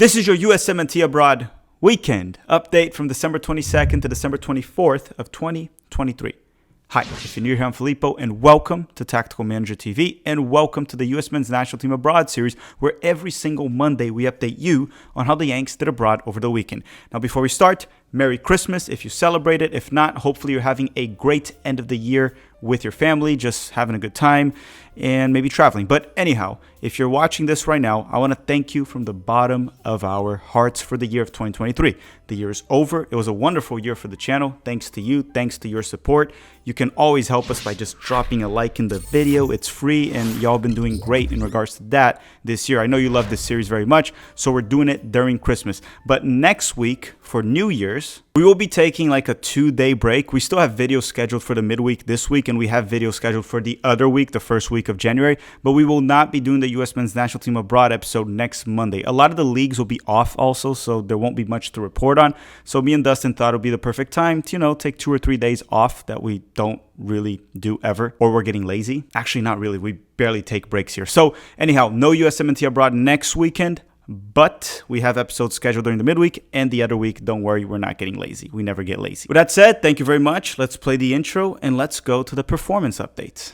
This is your USMNT Abroad weekend update from December 22nd to December 24th of 2023. Hi, if you're new here, I'm Filippo, and welcome to Tactical Manager TV, and welcome to the US Men's National Team Abroad series, where every single Monday we update you on how the Yanks did abroad over the weekend. Now, before we start, Merry Christmas if you celebrate it. If not, hopefully you're having a great end of the year with your family, just having a good time and maybe traveling. But anyhow, if you're watching this right now, I want to thank you from the bottom of our hearts for the year of 2023. The year is over. It was a wonderful year for the channel. Thanks to you. Thanks to your support. You can always help us by just dropping a like in the video. It's free, and y'all been doing great in regards to that this year. I know you love this series very much, so we're doing it during Christmas. But next week, for New Year's, we will be taking like a 2-day break. We still have videos scheduled for the midweek this week, and we have videos scheduled for the other week, the first week of January, but we will not be doing the US Men's National Team Abroad episode next Monday. A lot of the leagues will be off also, so there won't be much to report on. So me and Dustin thought it would be the perfect time to, take 2 or 3 days off that we don't really do ever, or we're getting lazy. Actually, not really. We barely take breaks here. So anyhow, no USMNT Abroad next weekend, but we have episodes scheduled during the midweek, and the other week, don't worry, we're not getting lazy. We never get lazy. With that said, thank you very much. Let's play the intro, and let's go to the performance updates.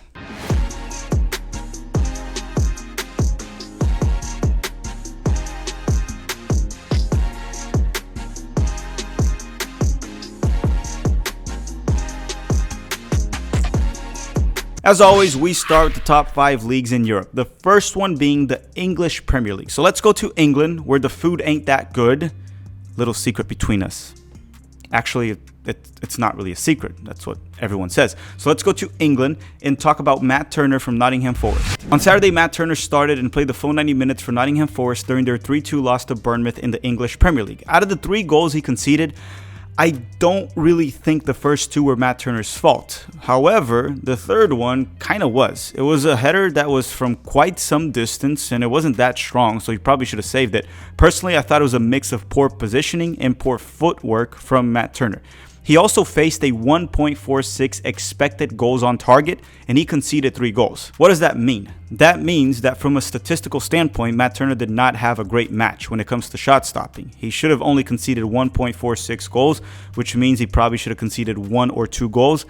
As always, we start with the top 5 leagues in Europe. The first one being the English Premier League. So let's go to England, where the food ain't that good. Little secret between us. Actually, it's not really a secret. That's what everyone says. So let's go to England and talk about Matt Turner from Nottingham Forest. On Saturday, Matt Turner started and played the full 90 minutes for Nottingham Forest during their 3-2 loss to Bournemouth in the English Premier League. Out of the 3 goals he conceded, I don't really think the first 2 were Matt Turner's fault. However, the third one kind of was. It was a header that was from quite some distance, and it wasn't that strong, so he probably should have saved it. Personally, I thought it was a mix of poor positioning and poor footwork from Matt Turner. He also faced a 1.46 expected goals on target, and he conceded 3 goals. What does that mean? That means that from a statistical standpoint, Matt Turner did not have a great match when it comes to shot stopping. He should have only conceded 1.46 goals, which means he probably should have conceded 1 or 2 goals,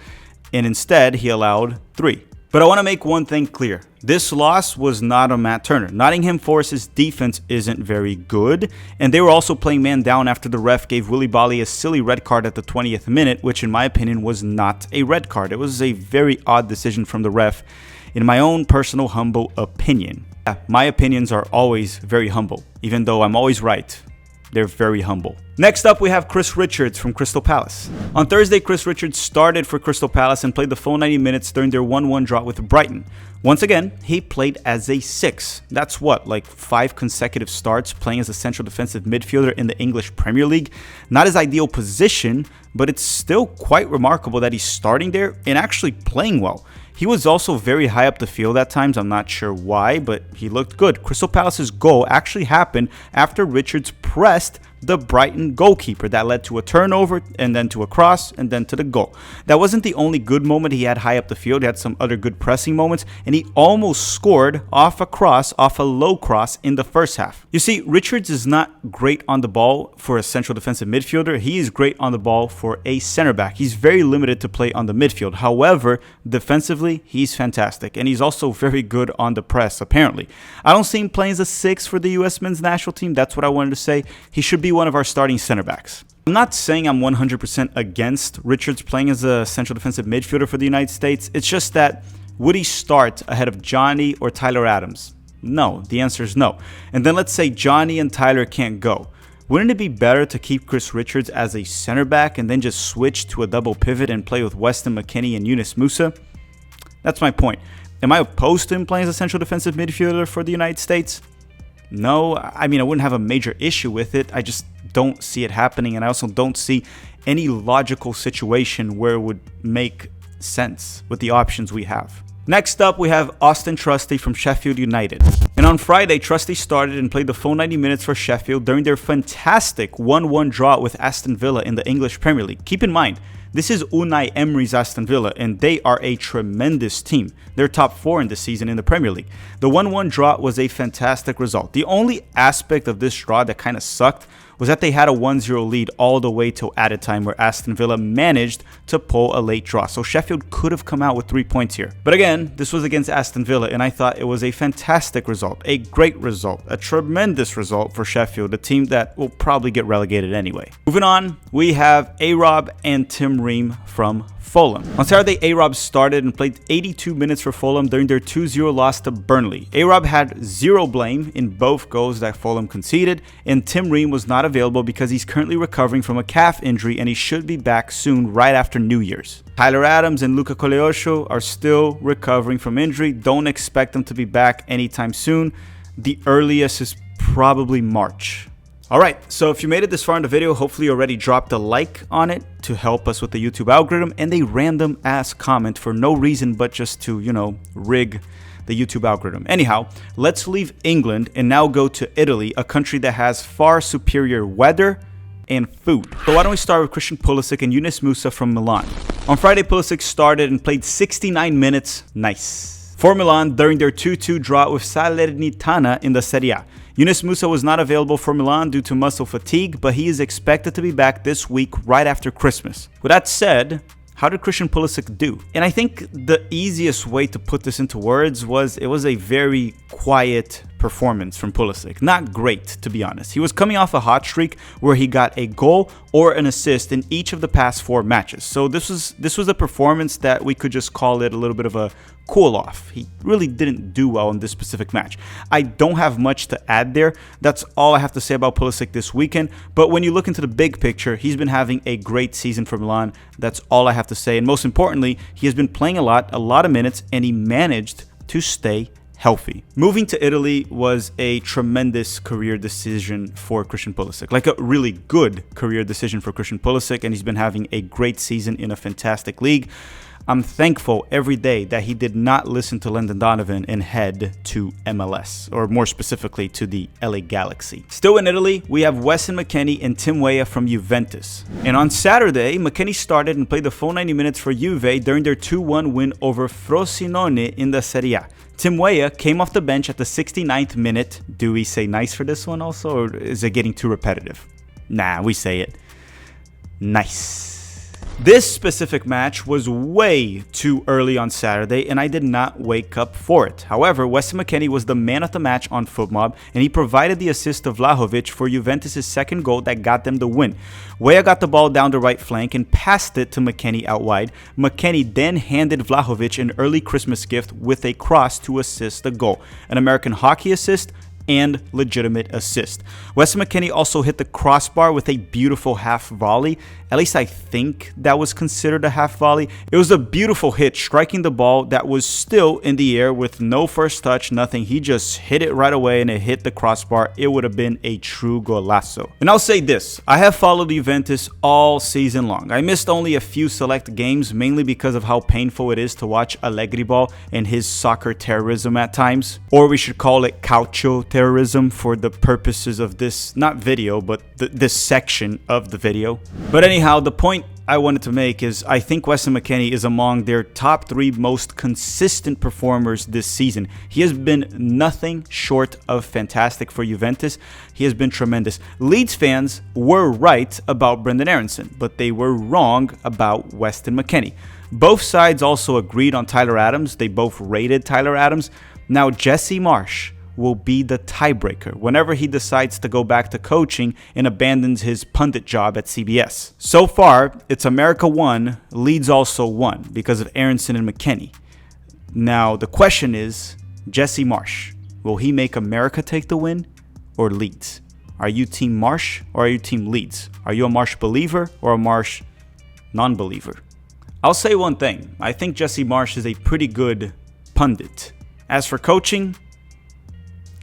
and instead he allowed 3. But I want to make one thing clear. This loss was not on Matt Turner. Nottingham Forest's defense isn't very good, and they were also playing man down after the ref gave Willy Bali a silly red card at the 20th minute, which in my opinion was not a red card. It was a very odd decision from the ref, in my own personal humble opinion. Yeah, my opinions are always very humble, even though I'm always right. They're very humble. Next up, we have Chris Richards from Crystal Palace. On Thursday, Chris Richards started for Crystal Palace and played the full 90 minutes during their 1-1 draw with Brighton. Once again, he played as a 6. That's like 5 consecutive starts playing as a central defensive midfielder in the English Premier League. Not his ideal position, but it's still quite remarkable that he's starting there and actually playing well. He was also very high up the field at times. I'm not sure why, but he looked good. Crystal Palace's goal actually happened after Richards pressed the Brighton goalkeeper. That led to a turnover, and then to a cross, and then to the goal. That wasn't the only good moment he had high up the field. He had some other good pressing moments, and he almost scored off a low cross in the first half. You see, Richards is not great on the ball for a central defensive midfielder. He is great on the ball for a center back. He's very limited to play on the midfield. However, defensively, he's fantastic, and he's also very good on the press, apparently. I don't see him playing as a 6 for the US Men's National Team. That's what I wanted to say. He should be one of our starting center backs. I'm not saying I'm 100% against Richards playing as a central defensive midfielder for the United States. It's just that, would he start ahead of Johnny or Tyler Adams? No, the answer is no. And then let's say Johnny and Tyler can't go. Wouldn't it be better to keep Chris Richards as a center back and then just switch to a double pivot and play with Weston, Mckennie, and Yunus Musa? That's my point. Am I opposed to him playing as a central defensive midfielder for the United States? No, I mean, I wouldn't have a major issue with it. I just don't see it happening, and I also don't see any logical situation where it would make sense with the options we have. Next up, we have Austin Trusty from Sheffield United. And on Friday, Trusty started and played the full 90 minutes for Sheffield during their fantastic 1-1 draw with Aston Villa in the English Premier League. Keep in mind, This is Unai Emery's Aston Villa, and they are a tremendous team. They're top 4 in this season in the Premier League. The 1-1 draw was a fantastic result. The only aspect of this draw that kind of sucked was that they had a 1-0 lead all the way till added time, where Aston Villa managed to pull a late draw. So Sheffield could have come out with 3 points here. But again, this was against Aston Villa, and I thought it was a fantastic result, a great result, a tremendous result for Sheffield, a team that will probably get relegated anyway. Moving on, we have A-Rob and Tim Ream from Fulham. On Saturday, A-Rob started and played 82 minutes for Fulham during their 2-0 loss to Burnley. A-Rob had zero blame in both goals that Fulham conceded, and Tim Ream was not available because he's currently recovering from a calf injury and he should be back soon, right after New Year's. Tyler Adams and Luka Koleosho are still recovering from injury. Don't expect them to be back anytime soon. The earliest is probably March. Alright, so if you made it this far in the video, hopefully you already dropped a like on it to help us with the YouTube algorithm, and a random ass comment for no reason but just to, rig the YouTube algorithm. Anyhow, let's leave England and now go to Italy, a country that has far superior weather and food. So why don't we start with Christian Pulisic and Yunus Musa from Milan. On Friday, Pulisic started and played 69 minutes. Nice. For Milan during their 2-2 draw with Salernitana in the Serie A. Yunus Musa was not available for Milan due to muscle fatigue, but he is expected to be back this week right after Christmas. With that said, how did Christian Pulisic do? And I think the easiest way to put this into words was it was a very quiet performance from Pulisic. Not great, to be honest. He was coming off a hot streak where he got a goal or an assist in each of the past 4 matches. So this was a performance that we could just call it a little bit of a cool off. He really didn't do well in this specific match. I don't have much to add there. That's all I have to say about Pulisic this weekend. But when you look into the big picture, he's been having a great season for Milan. That's all I have to say. And most importantly, he has been playing a lot of minutes, and he managed to stay healthy. Moving to Italy was a tremendous career decision for Christian Pulisic. Like a really good career decision for Christian Pulisic, and he's been having a great season in a fantastic league. I'm thankful every day that he did not listen to Landon Donovan and head to MLS, or more specifically to the LA Galaxy. Still in Italy, we have Weston, Mckennie and Tim Weah from Juventus. And on Saturday, Mckennie started and played the full 90 minutes for Juve during their 2-1 win over Frosinone in the Serie A. Tim Weah came off the bench at the 69th minute. Do we say nice for this one also, or is it getting too repetitive? Nah, we say it. Nice. This specific match was way too early on Saturday, and I did not wake up for it. However, Weston McKennie was the man of the match on FootMob, and he provided the assist to Vlahovic for Juventus' second goal that got them the win. Weah got the ball down the right flank and passed it to McKennie out wide. McKennie then handed Vlahovic an early Christmas gift with a cross to assist the goal. An American hockey assist and legitimate assist. Weston McKennie also hit the crossbar with a beautiful half volley. At least I think that was considered a half volley. It was a beautiful hit, striking the ball that was still in the air with no first touch, nothing. He just hit it right away and it hit the crossbar. It would have been a true golazo. And I'll say this, I have followed Juventus all season long. I missed only a few select games, mainly because of how painful it is to watch Allegri ball and his soccer terrorism at times. Or we should call it calcio terrorism for the purposes of this, not video, but this section of the video. But anyhow, the point I wanted to make is I think Weston McKennie is among their top 3 most consistent performers this season. He has been nothing short of fantastic for Juventus. He has been tremendous. Leeds fans were right about Brendan Aronson, but they were wrong about Weston McKennie. Both sides also agreed on Tyler Adams. They both rated Tyler Adams. Now Jesse Marsch will be the tiebreaker whenever he decides to go back to coaching and abandons his pundit job at CBS. So far, it's America 1, Leeds also won because of Aronson and McKennie. Now, the question is, Jesse Marsch, will he make America take the win or Leeds? Are you Team Marsch or are you Team Leeds? Are you a Marsch believer or a Marsch non-believer? I'll say one thing. I think Jesse Marsch is a pretty good pundit. As for coaching,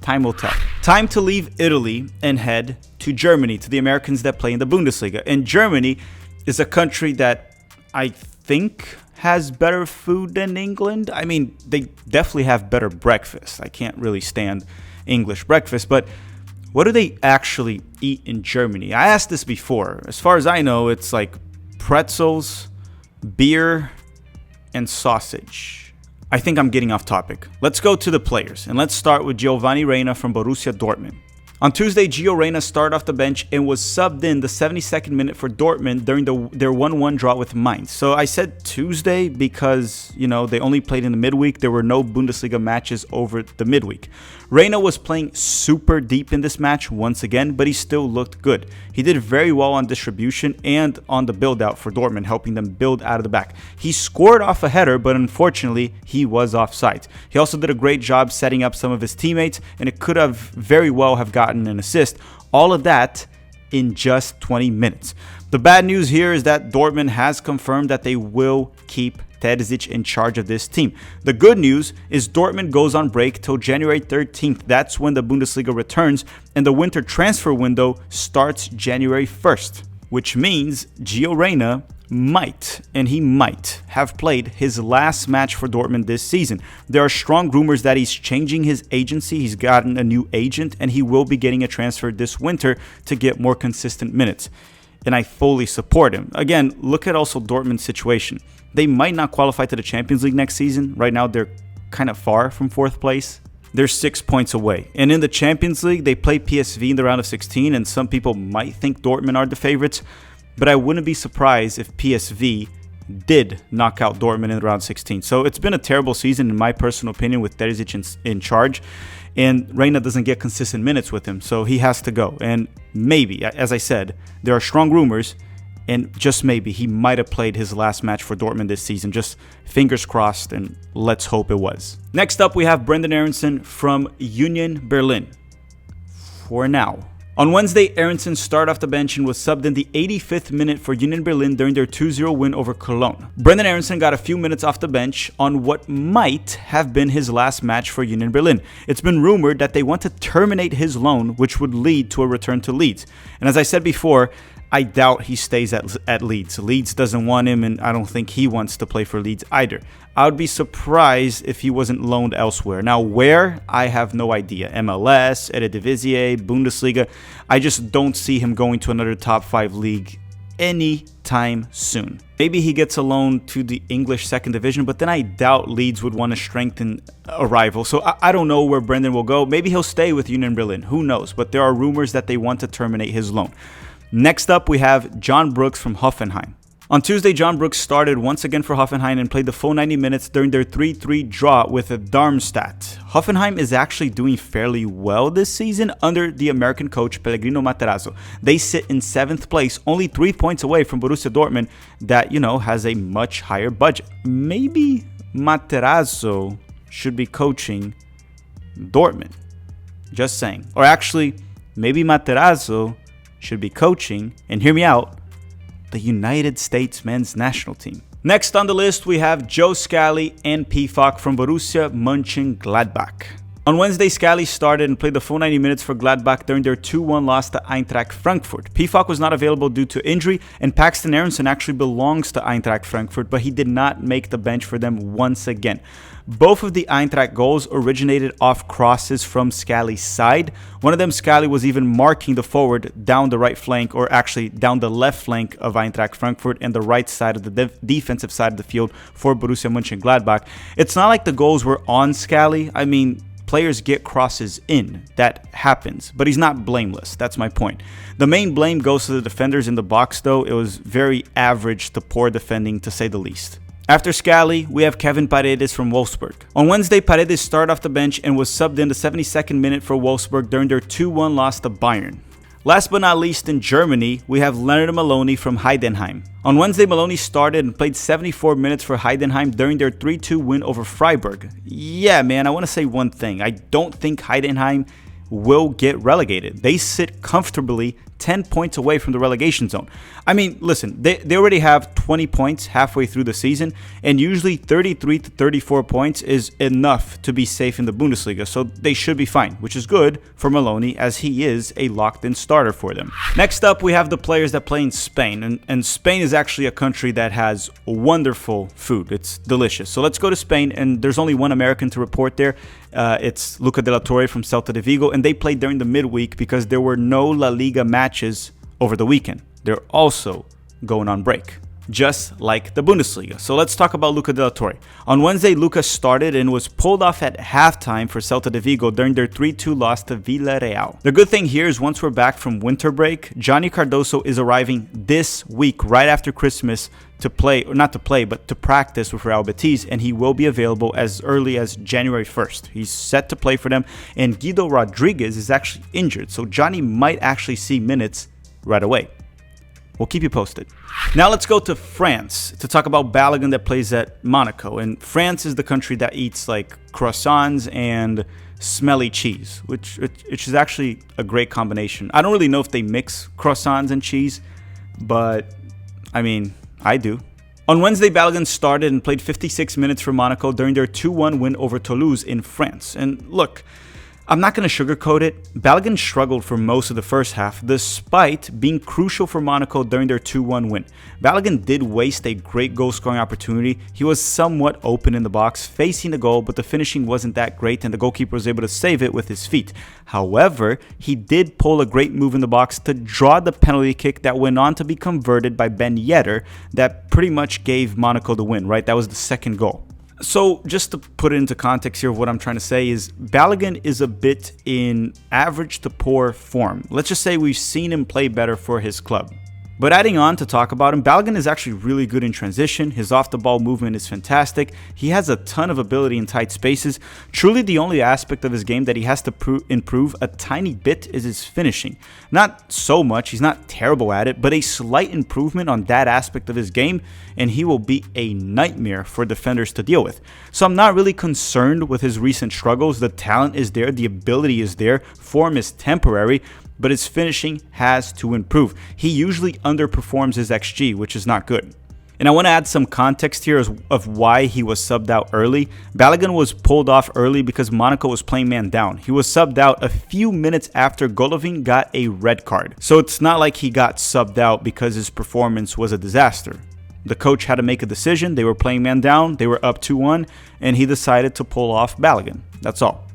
time will tell. Time to leave Italy and head to Germany, to the Americans that play in the Bundesliga. And Germany is a country that I think has better food than England. I mean, they definitely have better breakfast. I can't really stand English breakfast, but what do they actually eat in Germany? I asked this before. As far as I know, it's like pretzels, beer and sausage. I think I'm getting off topic. Let's go to the players, and let's start with Gio Reyna from Borussia Dortmund. On Tuesday, Gio Reyna started off the bench and was subbed in the 72nd minute for Dortmund during their 1-1 draw with Mainz. So I said Tuesday because, they only played in the midweek. There were no Bundesliga matches over the midweek. Reyna was playing super deep in this match once again, but he still looked good. He did very well on distribution and on the build-out for Dortmund, helping them build out of the back. He scored off a header, but unfortunately, he was offside. He also did a great job setting up some of his teammates, and it could have very well have gotten an assist. All of that in just 20 minutes. The bad news here is that Dortmund has confirmed that they will keep Terzic in charge of this team. The good news is Dortmund goes on break till January 13th. That's when the Bundesliga returns, and the winter transfer window starts January 1st, which means Gio Reyna might have played his last match for Dortmund this season. There are strong rumors that he's changing his agency. He's gotten a new agent, and he will be getting a transfer this winter to get more consistent minutes. And I fully support him. Again, look at also Dortmund's situation. They might not qualify to the Champions League next season. Right now, they're kind of far from 4th place. They're 6 points away. And in the Champions League, they play PSV in the round of 16, and some people might think Dortmund are the favorites. But I wouldn't be surprised if PSV did knock out Dortmund in the round 16. So it's been a terrible season, in my personal opinion, with Terzic in charge. And Reyna doesn't get consistent minutes with him, so he has to go. And maybe, as I said, there are strong rumors, and just maybe he might have played his last match for Dortmund this season. Just fingers crossed, and let's hope it was. Next up, we have Brenden Aaronson from Union Berlin. For now. On Wednesday, Aaronson started off the bench and was subbed in the 85th minute for Union Berlin during their 2-0 win over Cologne. Brenden Aaronson got a few minutes off the bench on what might have been his last match for Union Berlin. It's been rumored that they want to terminate his loan, which would lead to a return to Leeds. And as I said before, I doubt he stays at Leeds. Leeds doesn't want him, and I don't think he wants to play for Leeds either. I would be surprised if he wasn't loaned elsewhere. Now, where? I have no idea. MLS, Eredivisie, Bundesliga. I just don't see him going to another top 5 league anytime soon. Maybe he gets a loan to the English 2nd division, but then I doubt Leeds would want to strengthen a rival. So I don't know where Brenden will go. Maybe he'll stay with Union Berlin. Who knows? But there are rumors that they want to terminate his loan. Next up, we have John Brooks from Hoffenheim. On Tuesday, John Brooks started once again for Hoffenheim and played the full 90 minutes during their 3-3 draw with Darmstadt. Hoffenheim is actually doing fairly well this season under the American coach Pellegrino Materazzo. They sit in 7th place, only 3 points away from Borussia Dortmund that, has a much higher budget. Maybe Materazzo should be coaching Dortmund. Just saying. Or actually, maybe Materazzo should be coaching, and hear me out, the United States men's national team. Next on the list, we have Joe Scally and Pifak from Borussia Mönchengladbach. On Wednesday, Scally started and played the full 90 minutes for Gladbach during their 2-1 loss to Eintracht Frankfurt. Pifak was not available due to injury, and Paxton Aronson actually belongs to Eintracht Frankfurt, but he did not make the bench for them once again. Both of the Eintracht goals originated off crosses from Scally's side. One of them, Scally was even marking the forward down the right flank, or actually down the left flank of Eintracht Frankfurt and the right side of the defensive side of the field for Borussia Mönchengladbach. It's not like the goals were on Scally. I mean, players get crosses in. That happens. But he's not blameless. That's my point. The main blame goes to the defenders in the box, though. It was very average to poor defending, to say the least. After Scally, we have Kevin Paredes from Wolfsburg. On Wednesday, Paredes started off the bench and was subbed in the 72nd minute for Wolfsburg during their 2-1 loss to Bayern. Last but not least, in Germany, we have Leonard Maloney from Heidenheim. On Wednesday, Maloney started and played 74 minutes for Heidenheim during their 3-2 win over Freiburg. Yeah, man, I want to say one thing. I don't think Heidenheim will get relegated. They sit comfortably 10 points away from the relegation zone. I mean, listen, they already have 20 points halfway through the season, and usually 33 to 34 points is enough to be safe in the Bundesliga, so they should be fine, which is good for Maloney as he is a locked-in starter for them. Next up, we have the players that play in Spain, and Spain is actually a country that has wonderful food. It's delicious. So let's go to Spain, and there's only one American to report there. It's Luca de la Torre from Celta de Vigo, and they played during the midweek because there were no La Liga matches over the weekend. They're also going on break. just like the Bundesliga. So let's talk about Luca de la Torre. On Wednesday, Luca started and was pulled off at halftime for Celta de Vigo during their 3-2 loss to Villarreal. The good thing here is once we're back from winter break, Johnny Cardoso is arriving this week right after Christmas to play, or not to play, but to practice with Real Betis, and he will be available as early as January 1st. He's set to play for them, and Guido Rodriguez is actually injured, so Johnny might actually see minutes right away. We'll keep you posted. Now let's go to France to talk about Balogun that plays at Monaco. And France is the country that eats like croissants and smelly cheese, which is actually a great combination. I don't really know if they mix croissants and cheese, but I mean, I do. On Wednesday, Balogun started and played 56 minutes for Monaco during their 2-1 win over Toulouse in France. And look, I'm not going to sugarcoat it. Balogun struggled for most of the first half, despite being crucial for Monaco during their 2-1 win. Balogun did waste a great goal-scoring opportunity. He was somewhat open in the box, facing the goal, but the finishing wasn't that great, and the goalkeeper was able to save it with his feet. However, he did pull a great move in the box to draw the penalty kick that went on to be converted by Ben Yedder that pretty much gave Monaco the win, right? That was the second goal. So just to put it into context here, what I'm trying to say is Balogun is a bit in average to poor form. Let's just say we've seen him play better for his club. But adding on to talk about him, Balogun is actually really good in transition. His off-the-ball movement is fantastic. He has a ton of ability in tight spaces. Truly the only aspect of his game that he has to improve a tiny bit is his finishing. Not so much, he's not terrible at it, but a slight improvement on that aspect of his game, and he will be a nightmare for defenders to deal with. So I'm not really concerned with his recent struggles. The talent is there, the ability is there, form is temporary, but his finishing has to improve. He usually underperforms his XG, which is not good. And I want to add some context here of why he was subbed out early. Balogun was pulled off early because Monaco was playing man down. He was subbed out a few minutes after Golovin got a red card. So it's not like he got subbed out because his performance was a disaster. The coach had to make a decision. They were playing man down, they were up 2-1, and he decided to pull off Balogun. That's all.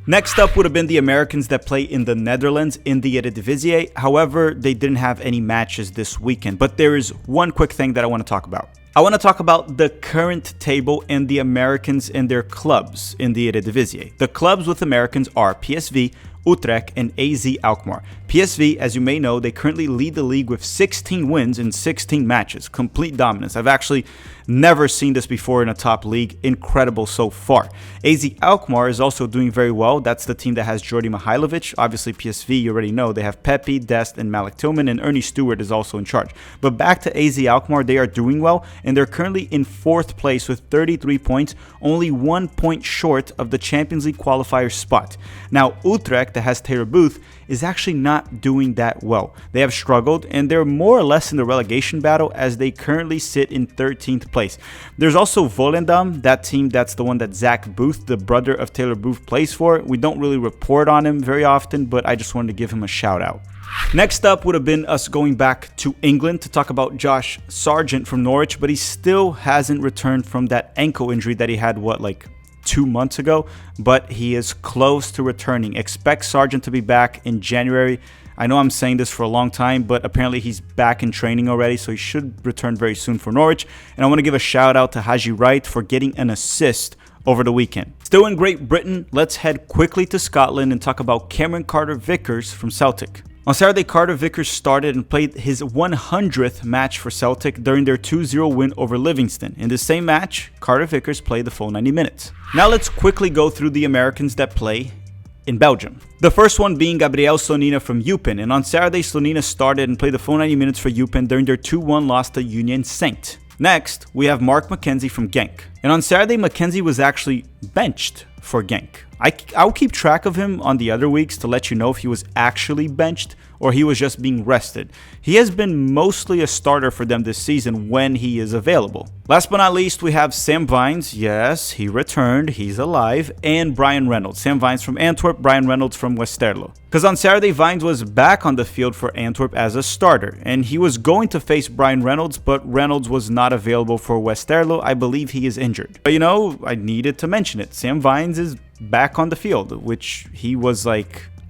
Next up would have been the Americans that play in the Netherlands in the Eredivisie. However, they didn't have any matches this weekend. But there is one quick thing that I want to talk about. I want to talk about the current table and the Americans and their clubs in the Eredivisie. The clubs with Americans are PSV, Utrecht, and AZ Alkmaar. PSV, as you may know, they currently lead the league with 16 wins in 16 matches. Complete dominance. I've actually never seen this before in a top league. Incredible so far. AZ Alkmaar is also doing very well. That's the team that has Jordi Mihailovic. Obviously, PSV, you already know, they have Pepe, Dest, and Malik Tillman, and Ernie Stewart is also in charge. But back to AZ Alkmaar, they are doing well, and they're currently in 4th place with 33 points, only 1 point short of the Champions League qualifier spot. Now, Utrecht, that has Taylor Booth, is actually not doing that well. They have struggled, and they're more or less in the relegation battle as they currently sit in 13th place. There's also Volendam, that team that's the one that Zach Booth, the brother of Taylor Booth, plays for. We don't really report on him very often, but I just wanted to give him a shout out. Next up would have been us going back to England to talk about Josh Sargent from Norwich, but he still hasn't returned from that ankle injury that he had, 2 months ago, but he is close to returning. Expect Sargent to be back in January. I know I'm saying this for a long time, but apparently he's back in training already, so he should return very soon for Norwich. And I want to give a shout out to Haji Wright for getting an assist over the weekend. Still in Great Britain, let's head quickly to Scotland and talk about Cameron Carter-Vickers from Celtic. On Saturday, Carter-Vickers started and played his 100th match for Celtic during their 2-0 win over Livingston. In the same match, Carter-Vickers played the full 90 minutes. Now let's quickly go through the Americans that play in Belgium. The first one being Gabriel Slonina from Eupen, and on Saturday, Slonina started and played the full 90 minutes for Eupen during their 2-1 loss to Union Saint. Next, we have Mark Mckenzie from Genk. And on Saturday, Mckenzie was actually benched for Genk. I'll keep track of him on the other weeks to let you know if he was actually benched or he was just being rested. He has been mostly a starter for them this season when he is available. Last but not least, we have Sam Vines. Yes, he returned. He's alive. And Brian Reynolds. Sam Vines from Antwerp, Brian Reynolds from Westerlo. Because on Saturday, Vines was back on the field for Antwerp as a starter. And he was going to face Brian Reynolds, but Reynolds was not available for Westerlo. I believe he is injured. But I needed to mention it. Sam Vines is back on the field, which he was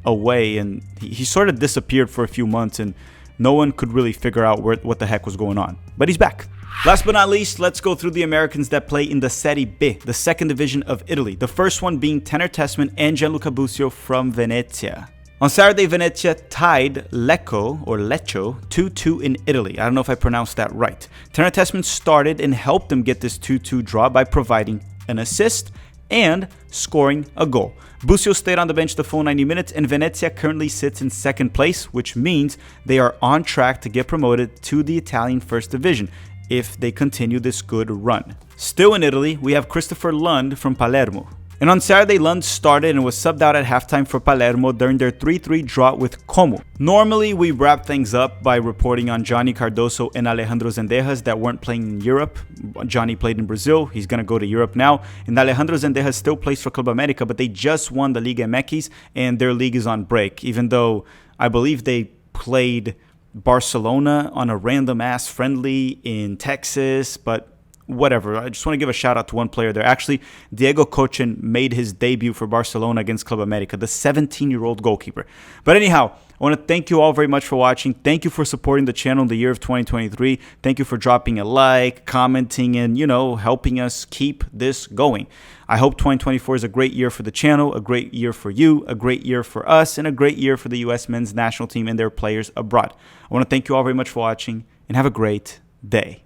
away, and he sort of disappeared for a few months, and no one could really figure out what the heck was going on. But he's back. Last but not least, let's go through the Americans that play in the Serie B, the second division of Italy. The first one being Tenor Tessmann and Gianluca Busio from Venezia. On Saturday, Venezia tied Lecco 2-2 in Italy. I don't know if I pronounced that right. Tenor Tessmann started and helped them get this 2-2 draw by providing an assist and scoring a goal. Busio stayed on the bench the full 90 minutes, and Venezia currently sits in second place, which means they are on track to get promoted to the Italian First Division if they continue this good run. Still in Italy, we have Christopher Lund from Palermo. And on Saturday, Lund started and was subbed out at halftime for Palermo during their 3-3 draw with Como. Normally, we wrap things up by reporting on Johnny Cardoso and Alejandro Zendejas that weren't playing in Europe. Johnny played in Brazil. He's going to go to Europe now. And Alejandro Zendejas still plays for Club America, but they just won the Liga MX and their league is on break, even though I believe they played Barcelona on a random-ass friendly in Texas, but whatever. I just want to give a shout out to one player there. Actually, Diego Cochin made his debut for Barcelona against Club America, the 17-year-old goalkeeper. But anyhow, I want to thank you all very much for watching. Thank you for supporting the channel in the year of 2023. Thank you for dropping a like, commenting, and, helping us keep this going. I hope 2024 is a great year for the channel, a great year for you, a great year for us, and a great year for the U.S. men's national team and their players abroad. I want to thank you all very much for watching, and have a great day.